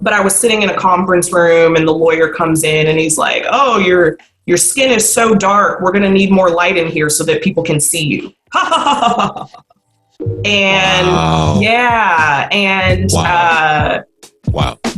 But I was sitting in a conference room and the lawyer comes in and he's like, oh, your skin is so dark. We're going to need more light in here so that people can see you. And wow. yeah. And wow.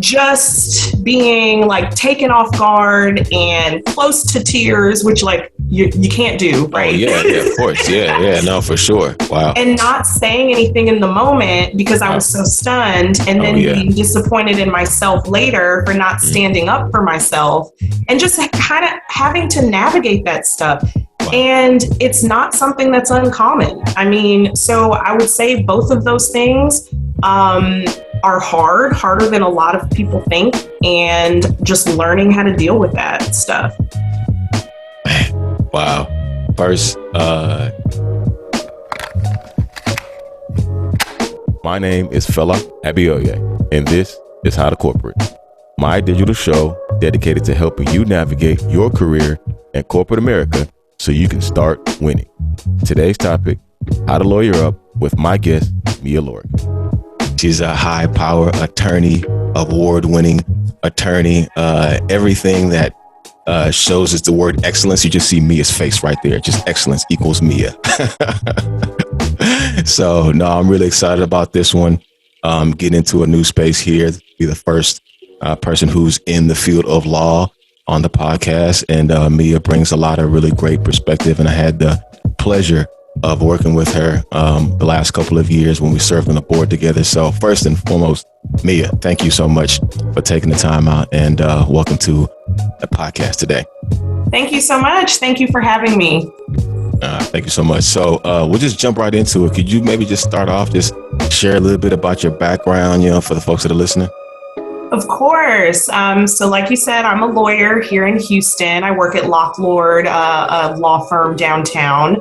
Just being like taken off guard and close to tears, which like you can't do, right? Oh, yeah, of course. Yeah, no, for sure. Wow. And not saying anything in the moment because I was so stunned, and then being disappointed in myself later for not standing up for myself, and just kind of having to navigate that stuff. Wow. And it's not something that's uncommon. I mean, so I would say both of those things are harder than a lot of people think, and just learning how to deal with that stuff. Wow. First, my name is Fela Abioye, and this is How to Corporate, my digital show dedicated to helping you navigate your career in corporate America so you can start winning. Today's topic, how to lawyer up, with my guest, Mia Lorick. She's a high power attorney, award-winning attorney, everything that shows us the word excellence. You just see Mia's face right there. Just excellence equals Mia. So no, I'm really excited about this one. Getting into a new space here. Be the first person who's in the field of law on the podcast. And Mia brings a lot of really great perspective. And I had the pleasure of working with her the last couple of years when we served on the board together. So first and foremost, Mia, thank you so much for taking the time out, and welcome to the podcast today. Thank you so much. Thank you for having me. Thank you so much. So we'll just jump right into it. Could you maybe just start off, just share a little bit about your background, for the folks that are listening? Of course. So like you said, I'm a lawyer here in Houston. I work at Lord, a law firm downtown.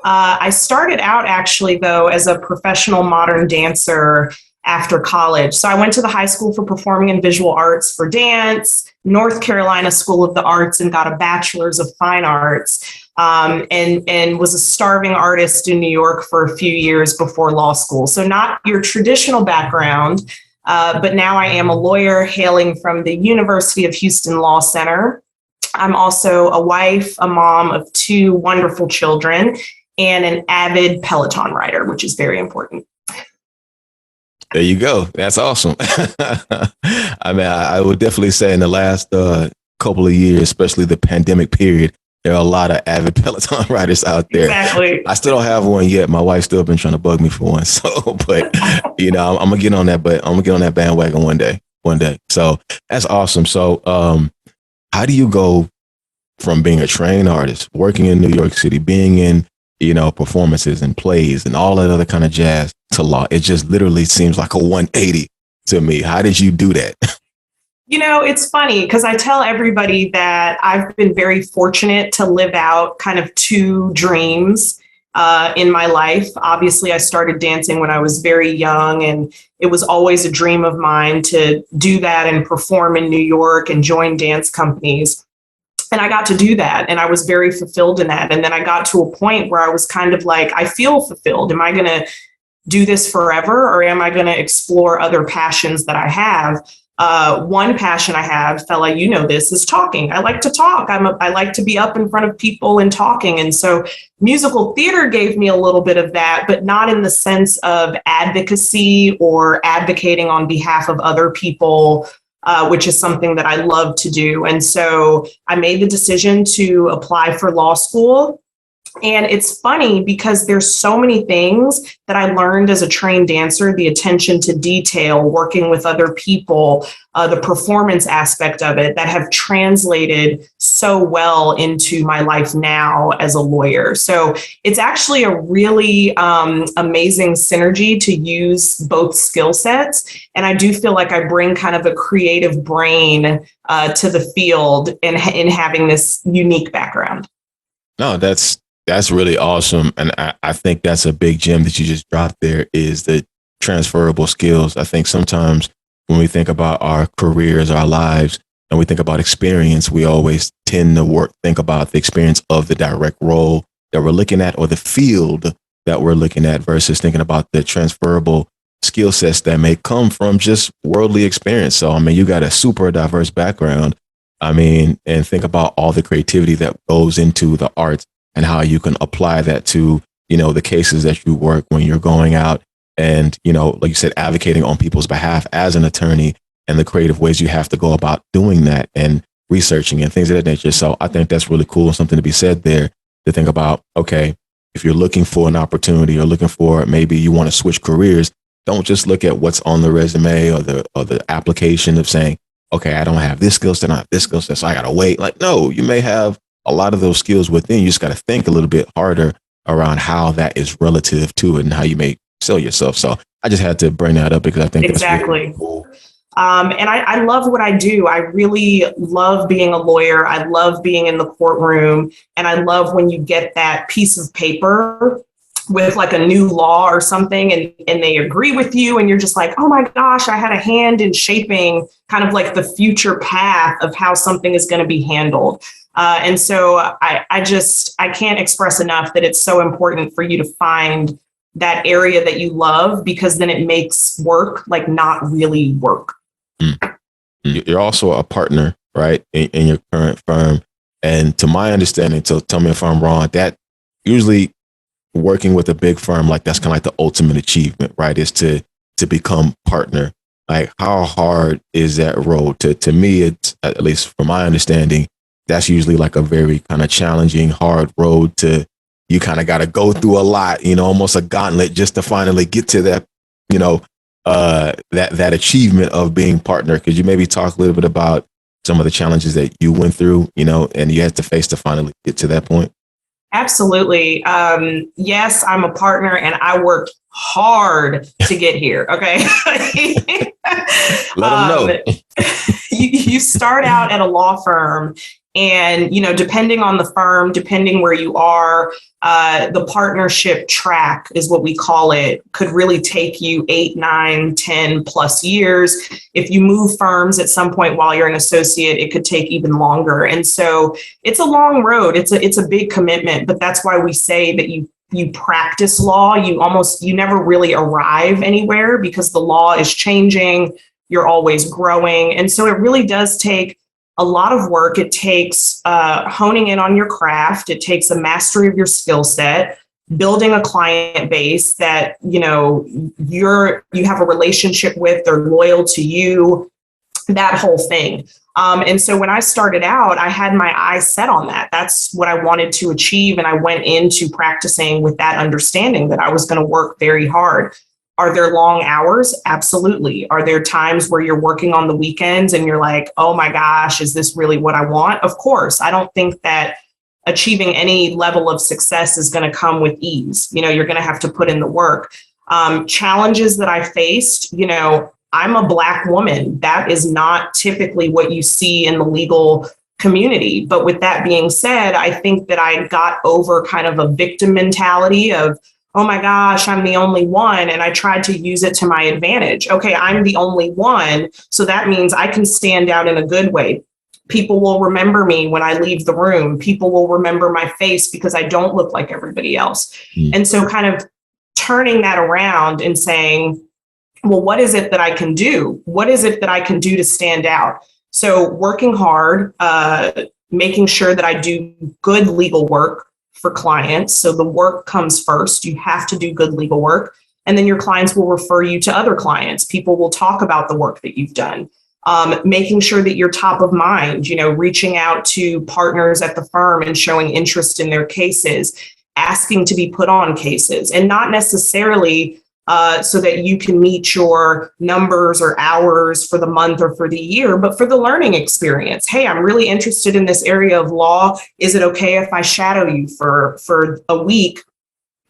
I started out actually, though, as a professional modern dancer after college. So I went to the High School for Performing and Visual Arts for Dance, North Carolina School of the Arts, and got a bachelor's of fine arts, and was a starving artist in New York for a few years before law school. So not your traditional background, but now I am a lawyer hailing from the University of Houston Law Center. I'm also a wife, a mom of 2 wonderful children, and an avid Peloton rider, which is very important. There you go. That's awesome. I mean, I would definitely say in the last couple of years, especially the pandemic period, there are a lot of avid Peloton riders out there. Exactly. I still don't have one yet. My wife's still been trying to bug me for one. So, but I'm gonna get on that. But I'm gonna get on that bandwagon one day. So that's awesome. So, how do you go from being a trained artist, working in New York City, being in performances and plays and all that other kind of jazz, to law? It just literally seems like a 180 to me. How did you do that? It's funny because I tell everybody that I've been very fortunate to live out kind of 2 dreams in my life. Obviously, I started dancing when I was very young, and it was always a dream of mine to do that and perform in New York and join dance companies. And I got to do that, and I was very fulfilled in that. And then I got to a point where I was kind of like, I feel fulfilled. Am I going to do this forever, or am I going to explore other passions that I have? One passion I have, Fela, this, is talking. I like to talk. I like to be up in front of people and talking. And so musical theater gave me a little bit of that, but not in the sense of advocacy or advocating on behalf of other people, which is something that I love to do. And so I made the decision to apply for law school. And it's funny because there's so many things that I learned as a trained dancer, the attention to detail, working with other people, the performance aspect of it, that have translated so well into my life now as a lawyer. So it's actually a really amazing synergy to use both skill sets. And I do feel like I bring kind of a creative brain to the field in having this unique background. No, that's really awesome. And I think that's a big gem that you just dropped there, is the transferable skills. I think sometimes when we think about our careers, our lives, and we think about experience, we always tend to think about the experience of the direct role that we're looking at or the field that we're looking at versus thinking about the transferable skill sets that may come from just worldly experience. So, I mean, you got a super diverse background. I mean, and think about all the creativity that goes into the arts and how you can apply that to, you know, the cases that you work when you're going out and, you know, like you said, advocating on people's behalf as an attorney and the creative ways you have to go about doing that and researching and things of that nature. So I think that's really cool. Something to be said there to think about, okay, if you're looking for an opportunity or looking for maybe you want to switch careers, don't just look at what's on the resume or the application of saying, okay, I don't have this skill set, I have this skill set, so I gotta wait. Like, no, you may have a lot of those skills within. You just gotta think a little bit harder around how that is relative to it and how you may sell yourself. So I just had to bring that up because I think exactly. That's really cool. And I love what I do. I really love being a lawyer. I love being in the courtroom. And I love when you get that piece of paper with like a new law or something and they agree with you and you're just like, oh my gosh, I had a hand in shaping kind of like the future path of how something is going to be handled. And so I can't express enough that it's so important for you to find that area that you love, because then it makes work like not really work. You're also a partner, right, in your current firm. And to my understanding, so tell me if I'm wrong, that usually working with a big firm, like that's kind of like the ultimate achievement, right? Is to become partner. Like, how hard is that road? To me, it's, at least from my understanding, that's usually like a very kind of challenging, hard road to, you kind of got to go through a lot, you know, almost a gauntlet just to finally get to that, you know, that achievement of being partner. Could you maybe talk a little bit about some of the challenges that you went through, you know, and you had to face to finally get to that point? Absolutely. Yes, I'm a partner and I worked hard to get here. Okay. Let them know. You start out at a law firm and, you know, depending on the firm, depending where you are, the partnership track is what we call it, could really take you 8, 9, 10 plus years. If you move firms at some point while you're an associate, it could take even longer. And so it's a long road. It's a big commitment, but that's why we say that you practice law. You never really arrive anywhere because the law is changing. You're always growing. And so it really does take a lot of work. It takes honing in on your craft. It takes a mastery of your skill set, building a client base that, you know, you have a relationship with, they're loyal to you, that whole thing. And so when I started out, I had my eyes set on that. That's what I wanted to achieve. And I went into practicing with that understanding that I was going to work very hard. Are there long hours? Absolutely. Are there times where you're working on the weekends and you're like, oh my gosh, is this really what I want? Of course. I don't think that achieving any level of success is going to come with ease. You know, you're going to have to put in the work. Challenges that I faced, you know, I'm a Black woman. That is not typically what you see in the legal community. But with that being said, I think that I got over kind of a victim mentality of, oh my gosh, I'm the only one. And I tried to use it to my advantage. Okay, I'm the only one. So that means I can stand out in a good way. People will remember me when I leave the room. People will remember my face because I don't look like everybody else. And so kind of turning that around and saying, well, what is it that I can do? What is it that I can do to stand out? So working hard, making sure that I do good legal work for clients. So the work comes first. You have to do good legal work. And then your clients will refer you to other clients. People will talk about the work that you've done. Making sure that you're top of mind, you know, reaching out to partners at the firm and showing interest in their cases, asking to be put on cases, and not necessarily so that you can meet your numbers or hours for the month or for the year, but for the learning experience. Hey, I'm really interested in this area of law. Is it okay if I shadow you for a week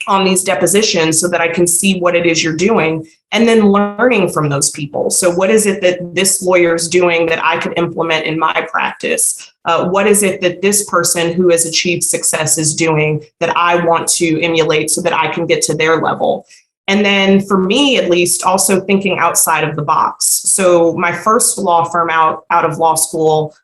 on these depositions so that I can see what it is you're doing, and then learning from those people? So what is it that this lawyer is doing that I could implement in my practice? What is it that this person who has achieved success is doing that I want to emulate so that I can get to their level? And then for me, at least, also thinking outside of the box. So my first law firm out of law school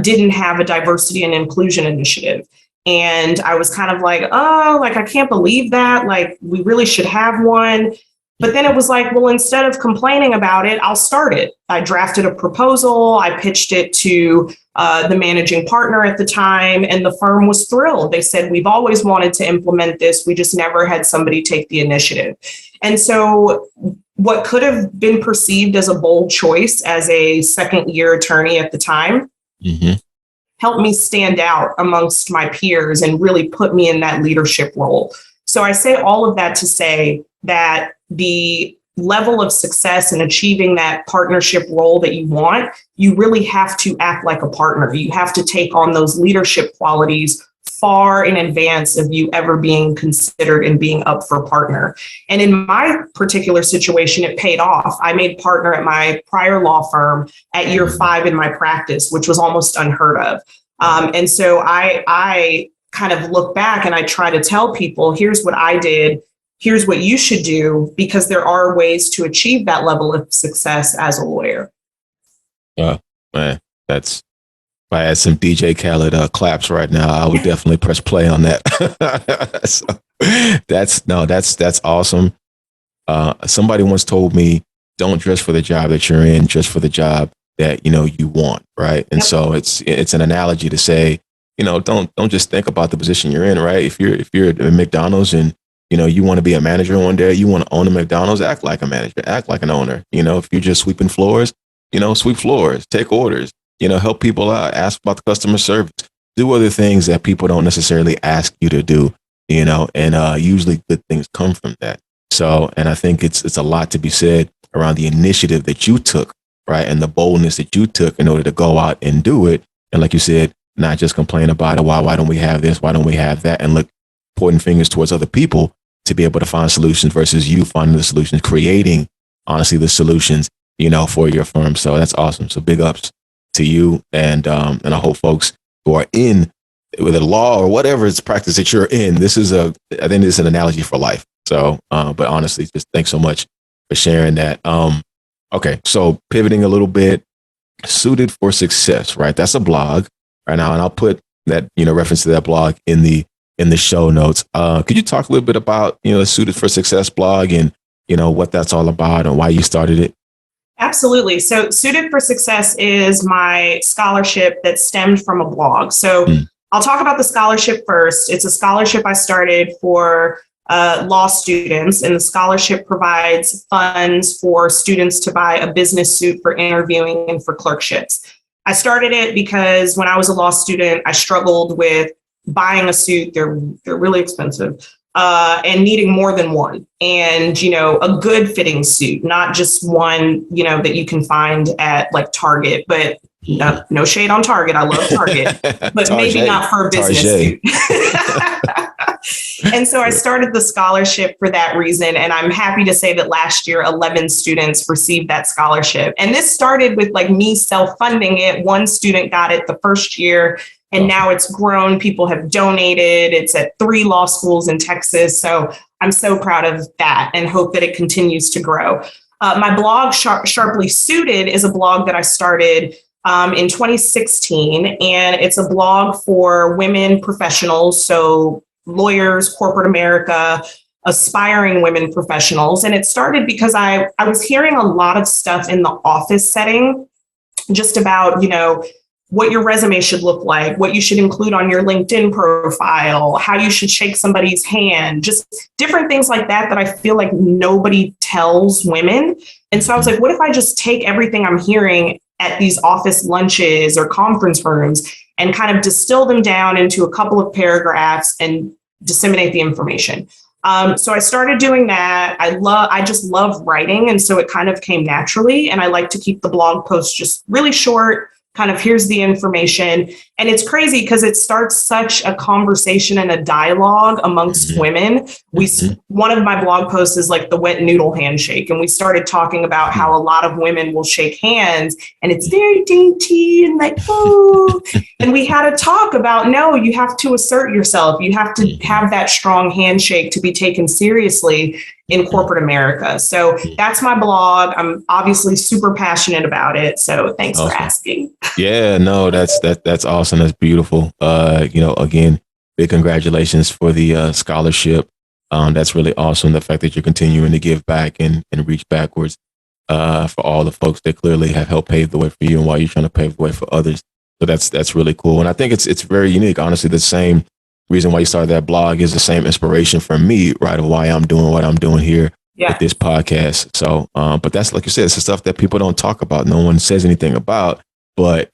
didn't have a diversity and inclusion initiative. And I was kind of like, oh, like, I can't believe that. Like, we really should have one. But then it was like, well, instead of complaining about it, I'll start it. I drafted a proposal. I pitched it to the managing partner at the time, and the firm was thrilled. They said, we've always wanted to implement this. We just never had somebody take the initiative. And so what could have been perceived as a bold choice as a second year attorney at the time helped me stand out amongst my peers and really put me in that leadership role. So I say all of that to say that the level of success in achieving that partnership role that you want, you really have to act like a partner. You have to take on those leadership qualities far in advance of you ever being considered and being up for partner. And in my particular situation, it paid off. I made partner at my prior law firm at year 5 in my practice, which was almost unheard of. And so I kind of look back and I try to tell people, here's what I did. Here's what you should do, because there are ways to achieve that level of success as a lawyer. Man, that's, if I had some DJ Khaled claps right now, I would definitely press play on that. So, that's awesome. Somebody once told me, don't dress for the job that you're in, dress for the job that, you want. Right. And so it's an analogy to say, don't just think about the position you're in. Right. If you're at McDonald's and, you want to be a manager one day, you want to own a McDonald's, act like a manager, act like an owner. If you're just sweeping floors, sweep floors, take orders, help people out, ask about the customer service, do other things that people don't necessarily ask you to do, and usually good things come from that. So, and I think it's a lot to be said around the initiative that you took, right? And the boldness that you took in order to go out and do it. And like you said, not just complain about it. Why don't we have this? Why don't we have that? And look, pointing fingers towards other people to be able to find solutions versus you finding the solutions, creating, honestly, the solutions, for your firm. So that's awesome. So big ups to you. And I hope folks who are in with a law or whatever it's practice that you're in, I think this is an analogy for life. So, but honestly, just thanks so much for sharing that. Okay. So pivoting a little bit, Suited for Success, right? That's a blog right now. And I'll put that, reference to that blog in the show notes. Could you talk a little bit about, the Suited for Success blog and, what that's all about and why you started it? Absolutely. So Suited for Success is my scholarship that stemmed from a blog. So I'll talk about the scholarship first. It's a scholarship I started for law students, and the scholarship provides funds for students to buy a business suit for interviewing and for clerkships. I started it because when I was a law student, I struggled with buying a suit. They're really expensive, and needing more than one. And, a good fitting suit, not just one, that you can find at like Target, but no shade on Target. I love Target, but maybe not for a business suit. And so I started the scholarship for that reason. And I'm happy to say that last year, 11 students received that scholarship. And this started with like me self-funding it. One student got it the first year, and now it's grown. People have donated. It's at 3 law schools in Texas. So I'm so proud of that and hope that it continues to grow. My blog, Sharply Suited, is a blog that I started in 2016. And it's a blog for women professionals. So lawyers, corporate America, aspiring women professionals. And it started because I was hearing a lot of stuff in the office setting, just about, what your resume should look like, what you should include on your LinkedIn profile, how you should shake somebody's hand, just different things like that I feel like nobody tells women. And so I was like, what if I just take everything I'm hearing at these office lunches or conference rooms and kind of distill them down into a couple of paragraphs and disseminate the information. So I started doing that. I just love writing. And so it kind of came naturally. And I like to keep the blog posts just really short, kind of here's the information. And it's crazy because it starts such a conversation and a dialogue amongst women. One of my blog posts is like the wet noodle handshake. And we started talking about how a lot of women will shake hands and it's very dainty and like, oh, and we had a talk about, no, you have to assert yourself. You have to have that strong handshake to be taken seriously in corporate America. So that's my blog. I'm obviously super passionate about it. So thanks for asking. Yeah, no, that's awesome. That's beautiful. Again, big congratulations for the scholarship. That's really awesome. The fact that you're continuing to give back and reach backwards for all the folks that clearly have helped pave the way for you and while you're trying to pave the way for others. So that's really cool. And I think it's very unique. Honestly, the same reason why you started that blog is the same inspiration for me, right? Of why I'm doing what I'm doing here with this podcast. So, but that's, like you said, it's the stuff that people don't talk about. No one says anything about, but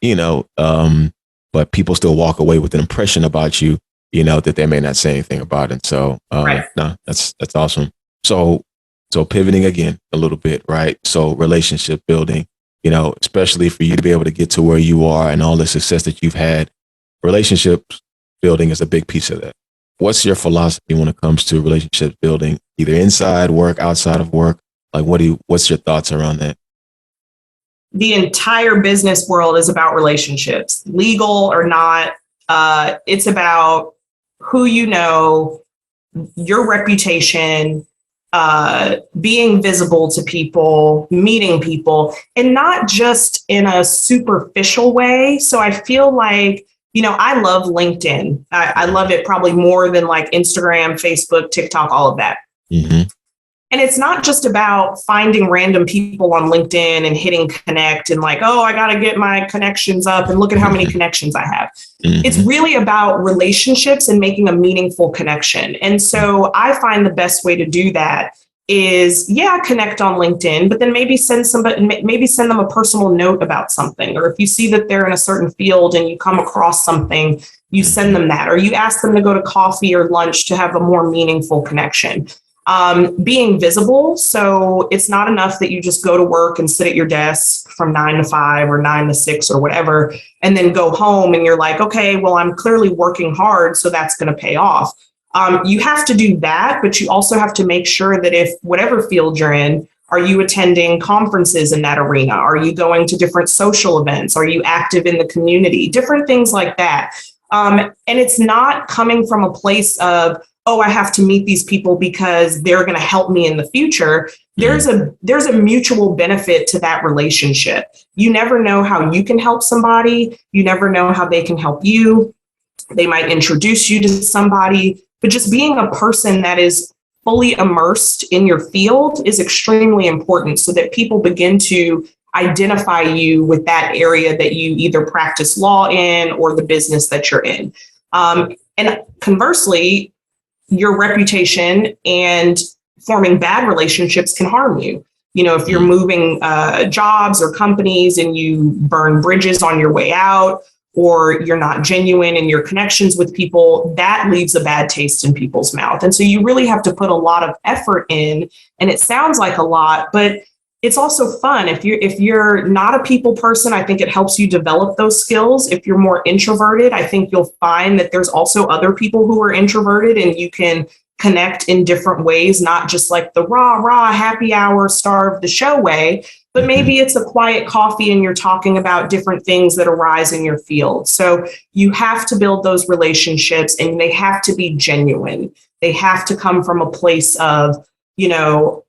but people still walk away with an impression about you, that they may not say anything about it. So, no, that's awesome. So pivoting again a little bit, right? So relationship building, especially for you to be able to get to where you are and all the success that you've had, relationships building is a big piece of that. What's your philosophy when it comes to relationship building, either inside work, outside of work? Like, what's your thoughts around that? The entire business world is about relationships, legal or not. It's about who you know, your reputation, being visible to people, meeting people, and not just in a superficial way. So I feel like, I love LinkedIn. I love it probably more than like Instagram, Facebook, TikTok, all of that. Mm-hmm. And it's not just about finding random people on LinkedIn and hitting connect and like, oh, I got to get my connections up and look at how many connections I have. Mm-hmm. It's really about relationships and making a meaningful connection. And so I find the best way to do that is, connect on LinkedIn, but then maybe send them a personal note about something. Or if you see that they're in a certain field and you come across something, you send them that, or you ask them to go to coffee or lunch to have a more meaningful connection. Being visible. So it's not enough that you just go to work and sit at your desk from 9 to 5 or 9 to 6 or whatever, and then go home and you're like, okay, well, I'm clearly working hard, so that's going to pay off. You have to do that, but you also have to make sure that if whatever field you're in, are you attending conferences in that arena? Are you going to different social events? Are you active in the community? Different things like that. And it's not coming from a place of, oh, I have to meet these people because they're going to help me in the future. There's a mutual benefit to that relationship. You never know how you can help somebody. You never know how they can help you. They might introduce you to somebody, but just being a person that is fully immersed in your field is extremely important so that people begin to identify you with that area that you either practice law in or the business that you're in. And conversely, your reputation and forming bad relationships can harm you. If you're moving jobs or companies and you burn bridges on your way out, or you're not genuine in your connections with people, that leaves a bad taste in people's mouth. And so you really have to put a lot of effort in, and it sounds like a lot, but it's also fun. If you're not a people person, I think it helps you develop those skills. If you're more introverted, I think you'll find that there's also other people who are introverted and you can connect in different ways, not just like the rah, happy hour, star of the show way, but maybe it's a quiet coffee and you're talking about different things that arise in your field. So you have to build those relationships and they have to be genuine. They have to come from a place of,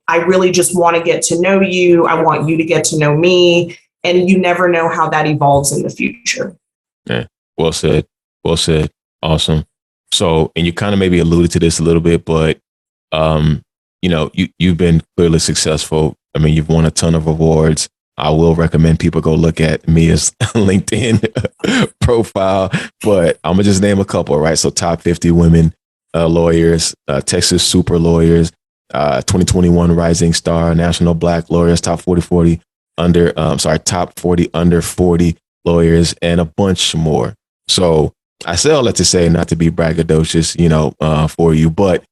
I really just want to get to know you. I want you to get to know me. And you never know how that evolves in the future. Yeah. Well said. Well said. Awesome. So, and you kind of maybe alluded to this a little bit, but, you've been clearly successful. I mean, you've won a ton of awards. I will recommend people go look at Mia's LinkedIn profile, but I'm gonna just name a couple, right? So top 50 women lawyers, Texas Super Lawyers, 2021 Rising Star, National Black Lawyers, top 40 under 40 lawyers, and a bunch more. So I say all that to say, not to be braggadocious, for you, but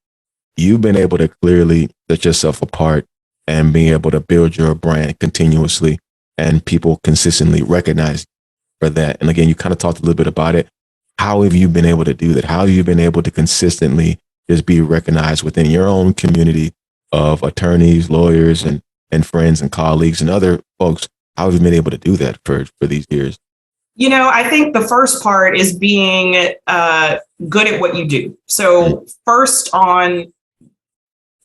you've been able to clearly set yourself apart and being able to build your brand continuously, and people consistently recognize you for that. And again, you kind of talked a little bit about it. How have you been able to do that? How have you been able to consistently just be recognized within your own community of attorneys, lawyers, and friends and colleagues and other folks? How have you been able to do that for these years? I think the first part is being good at what you do. So first on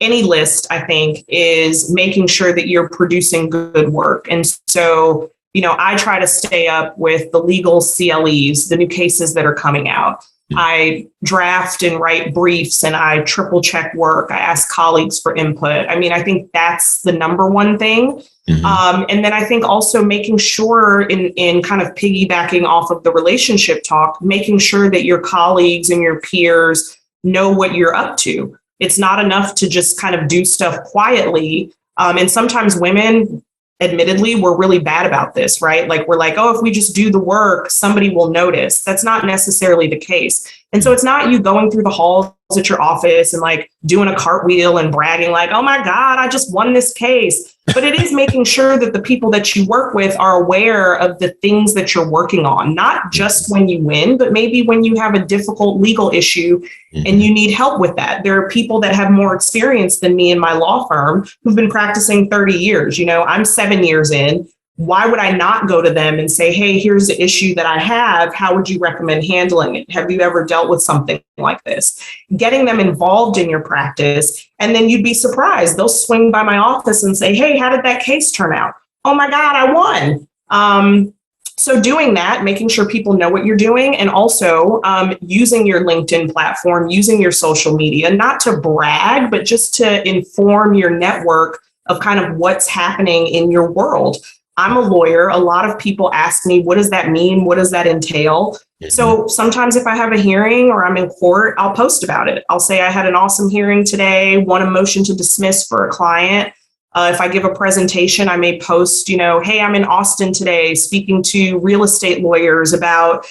any list, I think, is making sure that you're producing good work. And so, I try to stay up with the legal CLEs, the new cases that are coming out. I draft and write briefs, and I triple check work. I ask colleagues for input. I mean, I think that's the number one thing. And then I think also making sure in kind of piggybacking off of the relationship talk, making sure that your colleagues and your peers know what you're up to. It's not enough to just kind of do stuff quietly. And sometimes women, admittedly, we're really bad about this, right? Like we're like, oh, if we just do the work, somebody will notice. That's not necessarily the case. And so it's not you going through the halls at your office and like doing a cartwheel and bragging like, oh my God, I just won this case. But it is making sure that the people that you work with are aware of the things that you're working on, not just when you win, but maybe when you have a difficult legal issue and you need help with that. There are people that have more experience than me in my law firm who've been practicing 30 years. You know, I'm 7 years in. Why would I not go to them and say, hey, here's the issue that I have. How would you recommend handling it? Have you ever dealt with something like this? Getting them involved in your practice. And then you'd be surprised. They'll swing by my office and say, hey, how did that case turn out? Oh my God, I won. So doing that, making sure people know what you're doing, and also using your LinkedIn platform, using your social media, not to brag, but just to inform your network of kind of what's happening in your world. I'm a lawyer. A lot of people ask me, what does that mean? What does that entail? So sometimes if I have a hearing or I'm in court, I'll post about it. I'll say I had an awesome hearing today, won a motion to dismiss for a client. If I give a presentation, I may post, you know, hey, I'm in Austin today speaking to real estate lawyers about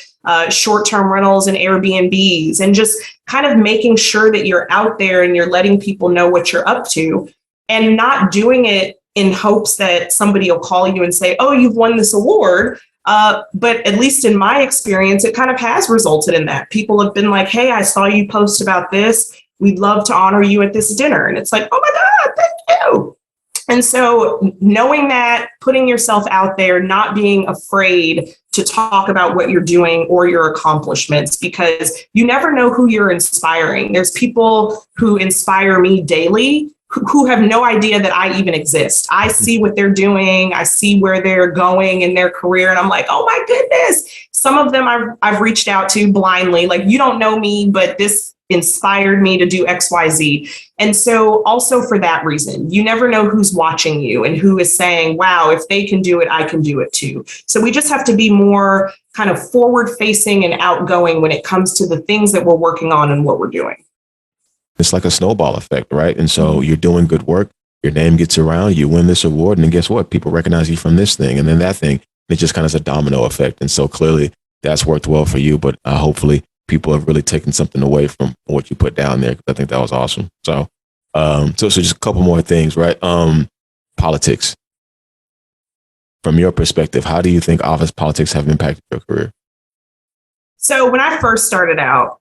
short-term rentals and Airbnbs, and just kind of making sure that you're out there and you're letting people know what you're up to, and not doing it in hopes that somebody will call you and say, oh, you've won this award. But at least in my experience, it kind of has resulted in that. People have been like, hey, I saw you post about this. We'd love to honor you at this dinner. And it's like, oh my God, thank you. And so knowing that, putting yourself out there, not being afraid to talk about what you're doing or your accomplishments, because you never know who you're inspiring. There's people who inspire me daily who have no idea that I even exist. I see what they're doing. I see where they're going in their career. And I'm like, oh my goodness. Some of them I've reached out to blindly, like, you don't know me, but this inspired me to do X, Y, Z. And so also for that reason, you never know who's watching you and who is saying, wow, if they can do it, I can do it too. So we just have to be more kind of forward facing and outgoing when it comes to the things that we're working on and what we're doing. It's like a snowball effect, right? And so you're doing good work, your name gets around, you win this award, and then guess what? People recognize you from this thing and then that thing. It just kind of is a domino effect. And so clearly that's worked well for you, but hopefully people have really taken something away from what you put down there. I think that was awesome. So, so just a couple more things, right? Politics. From your perspective, how do you think office politics have impacted your career? So when I first started out,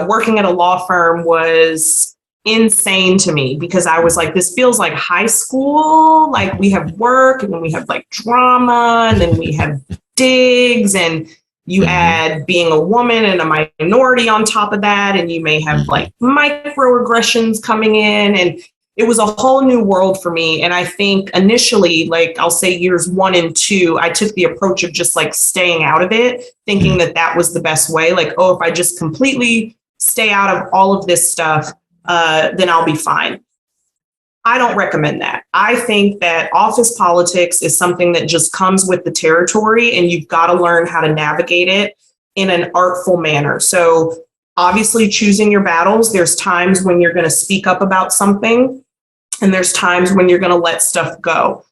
working at a law firm was insane to me, because I was like, this feels like high school. Like, we have work, and then we have like drama, and then we have digs, and you add being a woman and a minority on top of that, and you may have like microaggressions coming in, and it was a whole new world for me. And I think initially, like I'll say years 1 and 2, I took the approach of just like staying out of it, thinking that that was the best way. Like, oh, if I just completely stay out of all of this stuff, then I'll be fine. I don't recommend that. I think that office politics is something that just comes with the territory, and you've got to learn how to navigate it in an artful manner. So obviously choosing your battles. There's times when you're going to speak up about something, and there's times when you're going to let stuff go.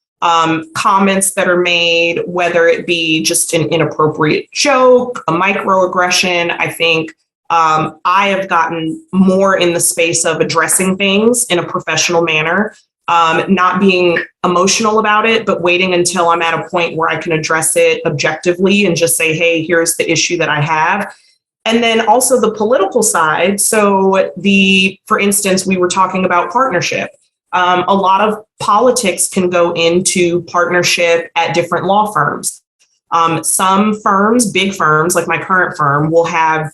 Comments that are made, whether it be just an inappropriate joke, a microaggression, I think I have gotten more in the space of addressing things in a professional manner, not being emotional about it, but waiting until I'm at a point where I can address it objectively and just say, hey, here's the issue that I have. And then also the political side. So for instance, we were talking about partnership. A lot of politics can go into partnership at different law firms. Some firms, big firms like my current firm, will have,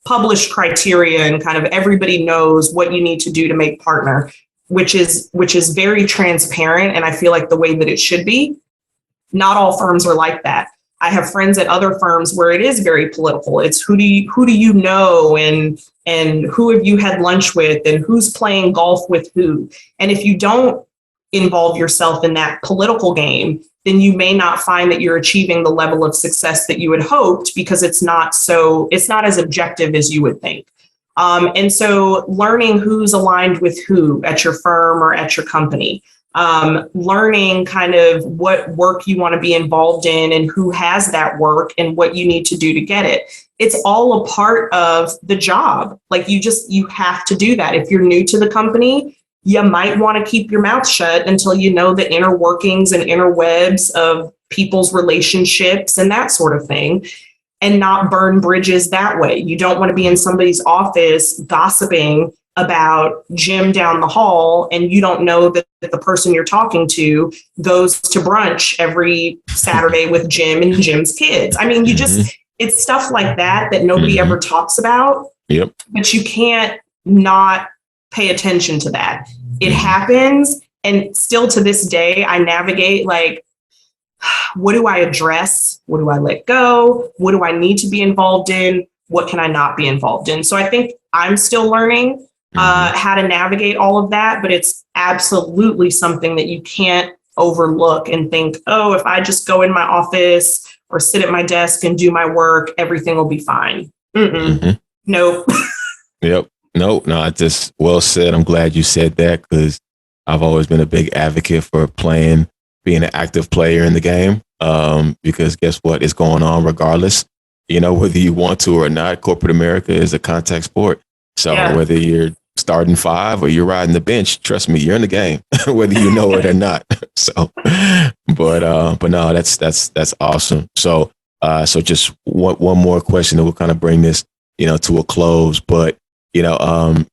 published criteria, and kind of everybody knows what you need to do to make partner, which is very transparent. And I feel like the way that it should be. Not all firms are like that. I have friends at other firms where it is very political. It's who do you know, and who have you had lunch with, and who's playing golf with who. And if you don't involve yourself in that political game, then you may not find that you're achieving the level of success that you had hoped, because it's not as objective as you would think. And so learning who's aligned with who at your firm or at your company, learning kind of what work you want to be involved in and who has that work and what you need to do to get it. It's all a part of the job. Like you have to do that. If you're new to the company, you might want to keep your mouth shut until you know the inner workings and inner webs of people's relationships and that sort of thing, and not burn bridges that way. You don't want to be in somebody's office gossiping about Jim down the hall, and you don't know that the person you're talking to goes to brunch every Saturday with Jim and Jim's kids. I mean, it's stuff like that nobody ever talks about. Yep. But you can't not pay attention to that. It happens. And still to this day, I navigate like, what do I address? What do I let go? What do I need to be involved in? What can I not be involved in? So I think I'm still learning how to navigate all of that, but it's absolutely something that you can't overlook and think, oh, if I just go in my office or sit at my desk and do my work, everything will be fine. Nope. Yep. No, I just, well said. I'm glad you said that, because I've always been a big advocate for being an active player in the game. Because guess what? It's going on regardless, whether you want to or not. Corporate America is a contact sport. So whether you're starting five or you're riding the bench, trust me, you're in the game, whether you know it or not. So, but no, that's awesome. So just one more question that will kind of bring this, to a close. But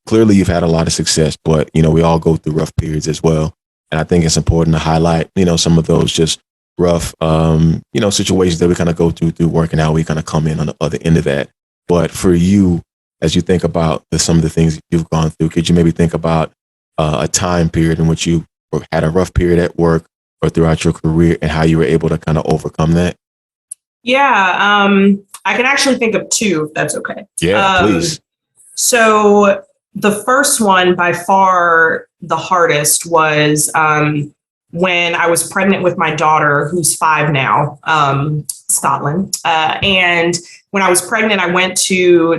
clearly you've had a lot of success, but, we all go through rough periods as well. And I think it's important to highlight, some of those just rough, situations that we kind of go through working out. We kind of come in on the other end of that. But for you, as you think about some of the things you've gone through, could you maybe think about a time period in which you had a rough period at work or throughout your career, and how you were able to kind of overcome that? Yeah, I can actually think of two, if that's okay. Yeah, please. So the first one, by far the hardest, was when I was pregnant with my daughter, who's 5 now, Scotland. And when I was pregnant,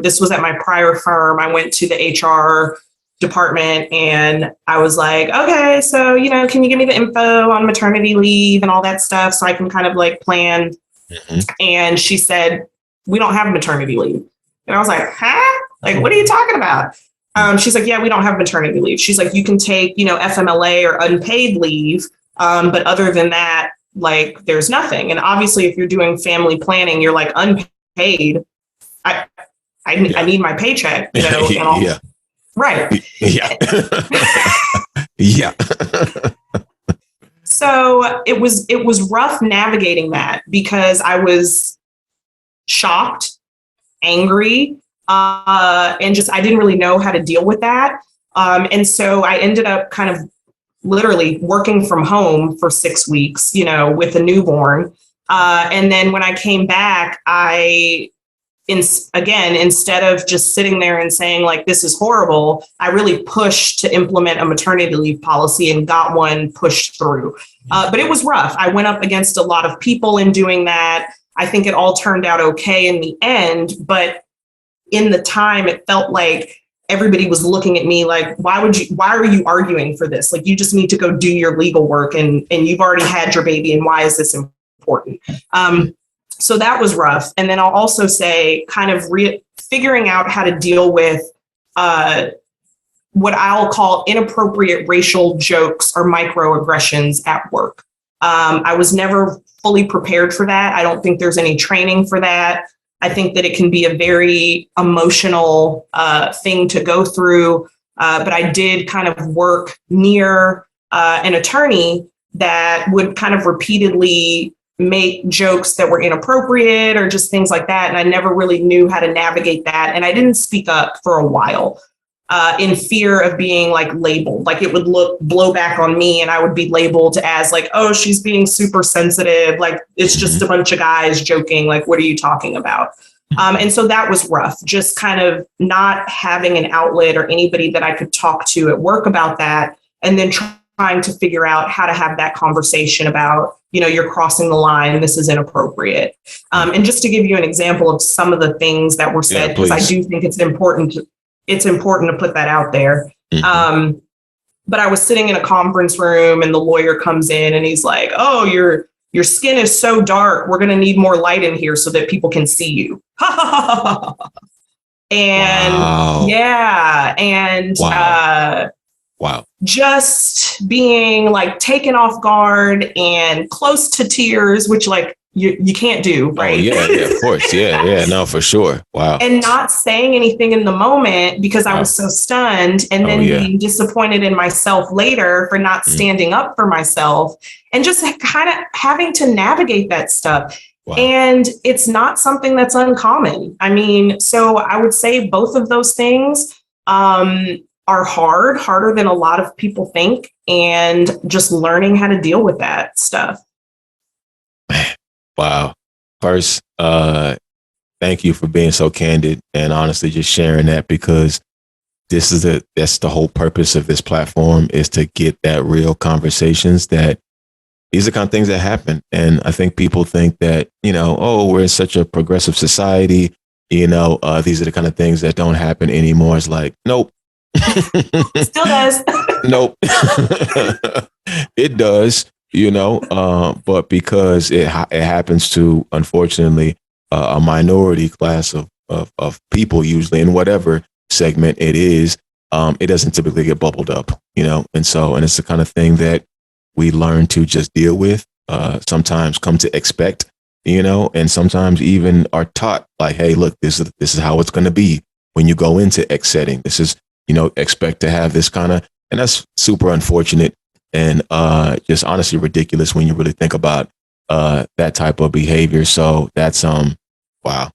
this was at my prior firm, I went to the HR department and I was like, okay, so, can you give me the info on maternity leave and all that stuff so I can kind of like plan? And she said, we don't have maternity leave. And I was like, huh? Like, what are you talking about? She's like, yeah, we don't have maternity leave. She's like, you can take, FMLA or unpaid leave. But other than that, like, there's nothing. And obviously, if you're doing family planning, you're like, unpaid. I need my paycheck, and all. Yeah. Right. Yeah. Yeah. So it was rough navigating that, because I was shocked, angry, and just, I didn't really know how to deal with that. And so I ended up kind of literally working from home for 6 weeks, with a newborn. And then when I came back, instead of just sitting there and saying like, this is horrible, I really pushed to implement a maternity leave policy and got one pushed through. But it was rough. I went up against a lot of people in doing that. I think it all turned out okay in the end, but in the time, it felt like everybody was looking at me like, why are you arguing for this? Like, you just need to go do your legal work, and you've already had your baby, and why is this important? So that was rough. And then I'll also say kind of figuring out how to deal with what I'll call inappropriate racial jokes or microaggressions at work. I was never fully prepared for that. I don't think there's any training for that. I think that it can be a very emotional thing to go through. But I did kind of work near an attorney that would kind of repeatedly make jokes that were inappropriate or just things like that. And I never really knew how to navigate that. And I didn't speak up for a while. in fear of being like labeled, like it would blow back on me and I would be labeled as like, oh, she's being super sensitive. Like it's just a bunch of guys joking. Like, what are you talking about? And so that was rough, just kind of not having an outlet or anybody that I could talk to at work about that. And then trying to figure out how to have that conversation about, you're crossing the line. This is inappropriate. And just to give you an example of some of the things that were said, because I do think it's important to put that out there. But I was sitting in a conference room and the lawyer comes in and he's like, oh, your skin is so dark. We're going to need more light in here so that people can see you. And wow. Yeah. And wow. Just being like taken off guard and close to tears, which like you can't do, right? Oh, yeah, of course. Yeah, no, for sure. Wow. And not saying anything in the moment because I was so stunned, and then being disappointed in myself later for not standing up for myself, and just kind of having to navigate that stuff. Wow. And it's not something that's uncommon. I mean, so I would say both of those things are harder than a lot of people think, and just learning how to deal with that stuff. Wow. First, thank you for being so candid and honestly just sharing that, because that's the whole purpose of this platform, is to get that real conversations, that these are the kind of things that happen. And I think people think that, we're in such a progressive society, these are the kind of things that don't happen anymore. It's like, nope. Still does. Nope. It does. But because it happens to, unfortunately, a minority class of people, usually in whatever segment it is, it doesn't typically get bubbled up, and it's the kind of thing that we learn to just deal with, sometimes come to expect, and sometimes even are taught like, hey, look, this is how it's going to be when you go into X setting. This is, expect to have this kind of, and that's super unfortunate. And just honestly ridiculous when you really think about that type of behavior. So that's wow,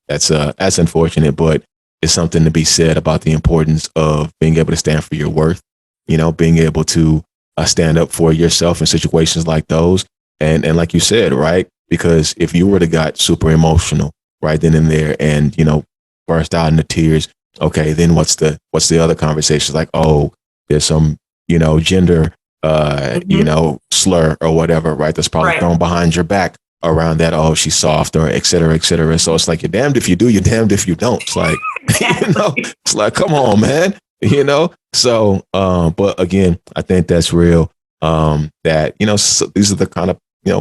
that's unfortunate, but it's something to be said about the importance of being able to stand for your worth. Being able to stand up for yourself in situations like those, and like you said, right? Because if you were to got super emotional right then and there, and burst out into tears, okay, then what's the other conversation? Like, oh, there's some gender slur or whatever, right? That's probably thrown behind your back around that. Oh, she's soft, or et cetera, et cetera. So it's like, you're damned if you do, you're damned if you don't. It's like, it's like, come on, man, So, but again, I think that's real. That, so these are the kind of,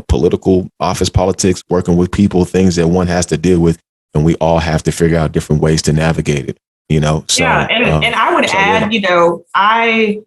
political office politics, working with people, things that one has to deal with, and we all have to figure out different ways to navigate it, So, yeah. And I would add,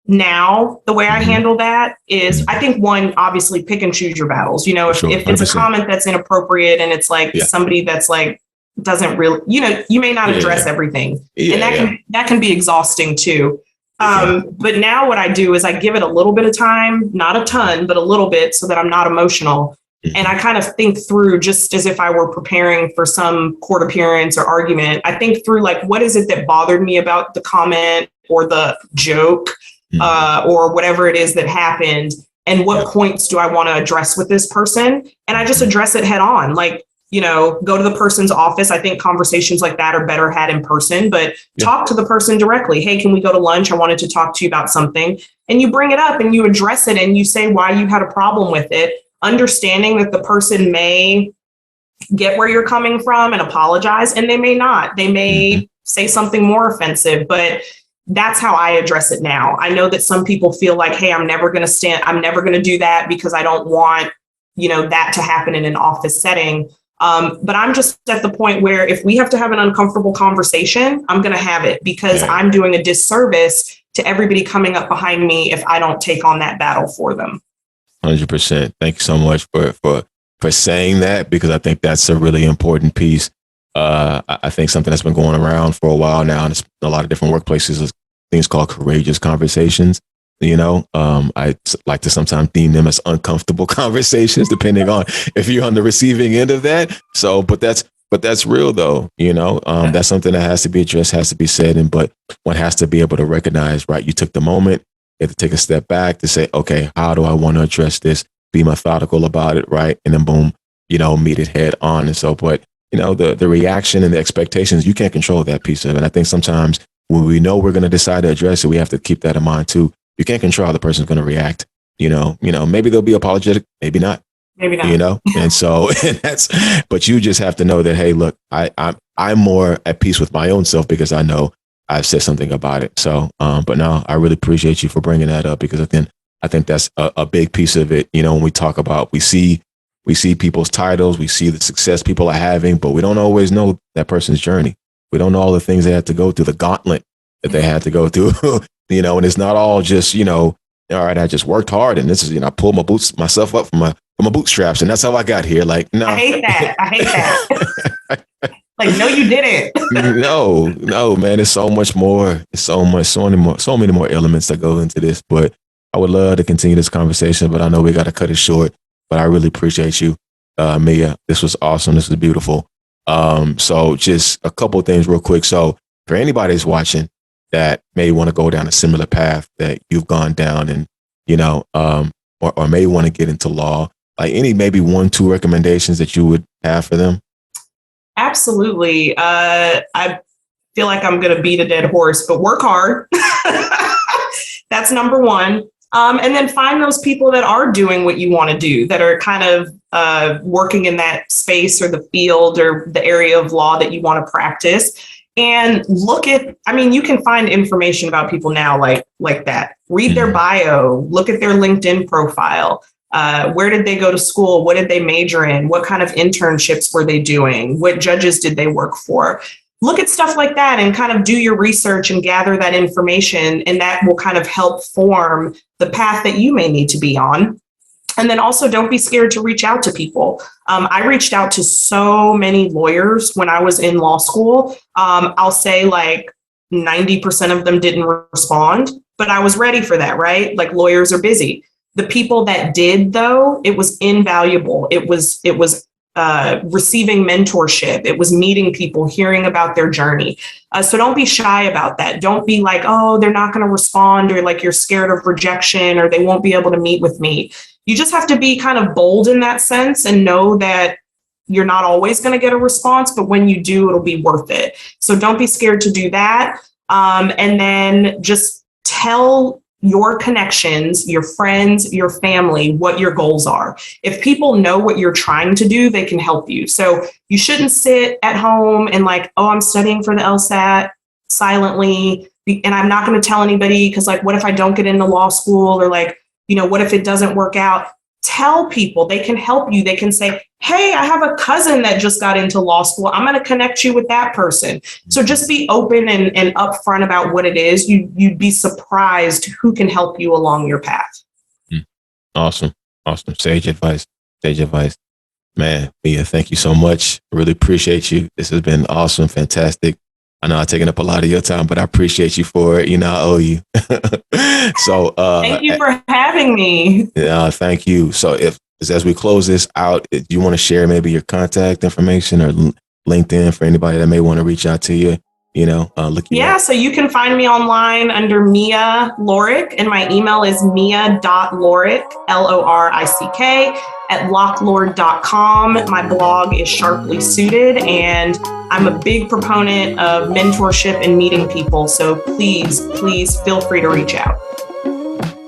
now, the way I handle that is, I think, one, obviously pick and choose your battles. If it's a comment that's inappropriate and it's like somebody that's like, doesn't really, you may not address everything. And that can be exhausting too. But now what I do is I give it a little bit of time, not a ton, but a little bit, so that I'm not emotional. And I kind of think through, just as if I were preparing for some court appearance or argument, I think through like, what is it that bothered me about the comment or the joke? Or whatever it is that happened, and what points do I want to address with this person? And I just address it head on, like, go to the person's office. I think conversations like that are better had in person, but talk to the person directly. Hey, can we go to lunch? I wanted to talk to you about something. And you bring it up and you address it and you say why you had a problem with it, understanding that the person may get where you're coming from and apologize, and they may not. They may say something more offensive, but that's how I address it now. I know that some people feel like, hey, I'm never going to do that because I don't want, that to happen in an office setting. But I'm just at the point where if we have to have an uncomfortable conversation, I'm going to have it, because I'm doing a disservice to everybody coming up behind me if I don't take on that battle for them. 100%. Thank you so much for saying that, because I think that's a really important piece. I think something that's been going around for a while now, and it's a lot of different workplaces, is things called courageous conversations. I like to sometimes deem them as uncomfortable conversations, depending on if you're on the receiving end of that. So, but that's but that's real though, that's something that has to be addressed, has to be said. But one has to be able to recognize, right? You took the moment, you have to take a step back to say, okay, how do I want to address this? Be methodical about it, right? And then boom, meet it head on. And so, but the reaction and the expectations, you can't control that piece of it. And I think sometimes when we know we're going to decide to address it, we have to keep that in mind too. You can't control how the person's going to react. Maybe they'll be apologetic, maybe not. Maybe not. And so but you just have to know that, hey, look, I'm more at peace with my own self because I know I've said something about it. So, but no, I really appreciate you for bringing that up, because I think that's a big piece of it. When we talk about, we see people's titles, we see the success people are having, but we don't always know that person's journey. We don't know all the things they had to go through, the gauntlet that they had to go through, and it's not all just, all right, I just worked hard and this is, I pulled myself up from my bootstraps and that's how I got here. Like, no. I hate that. Like, no, you didn't. No, man. It's so much more. It's so many more elements that go into this. But I would love to continue this conversation, but I know we got to cut it short. But I really appreciate you, Mia. This was awesome. This was beautiful. So just a couple of things real quick. So for anybody that's watching that may want to go down a similar path that you've gone down, and or may want to get into law, like maybe 1-2 recommendations that you would have for them? Absolutely. I feel like I'm going to beat a dead horse, but work hard. That's number one. And then find those people that are doing what you want to do, that are kind of working in that space or the field or the area of law that you want to practice. And you can find information about people now like that. Read their bio, look at their LinkedIn profile. Where did they go to school? What did they major in? What kind of internships were they doing? What judges did they work for? Look at stuff like that and kind of do your research and gather that information. And that will kind of help form the path that you may need to be on. And then also don't be scared to reach out to people. I reached out to so many lawyers when I was in law school. I'll say like 90% of them didn't respond, but I was ready for that, right? Like, lawyers are busy. The people that did, though, it was invaluable. It was receiving mentorship. It was meeting people, hearing about their journey. So don't be shy about that. Don't be like, oh, they're not going to respond, or like you're scared of rejection, or they won't be able to meet with me. You just have to be kind of bold in that sense and know that you're not always going to get a response, but when you do, it'll be worth it. So don't be scared to do that. And then just tell your connections, your friends, your family, what your goals are. If people know what you're trying to do, they can help you. So you shouldn't sit at home and like, oh, I'm studying for the LSAT silently, and I'm not going to tell anybody because, like, what if I don't get into law school, or like, what if it doesn't work out? Tell people. They can help you. They can say, hey, I have a cousin that just got into law school. I'm going to connect you with that person. So just be open and upfront about what it is. You'd be surprised who can help you along your path. Awesome. Sage advice. Man, Mia, thank you so much. I really appreciate you. This has been awesome. Fantastic. I know I've taken up a lot of your time, but I appreciate you for it. I owe you. So thank you for having me. Yeah, thank you. So as we close this out, do you want to share maybe your contact information or LinkedIn for anybody that may want to reach out to you? Look you up. So you can find me online under Mia Lorick, and my email is mia.lorick, Lorick, @locklord.com. My blog is Sharply Suited, and I'm a big proponent of mentorship and meeting people. So please feel free to reach out.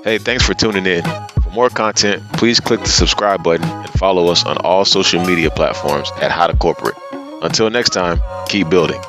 Hey, thanks for tuning in. For more content, please click the subscribe button and follow us on all social media platforms at How to Corporate. Until next time, keep building.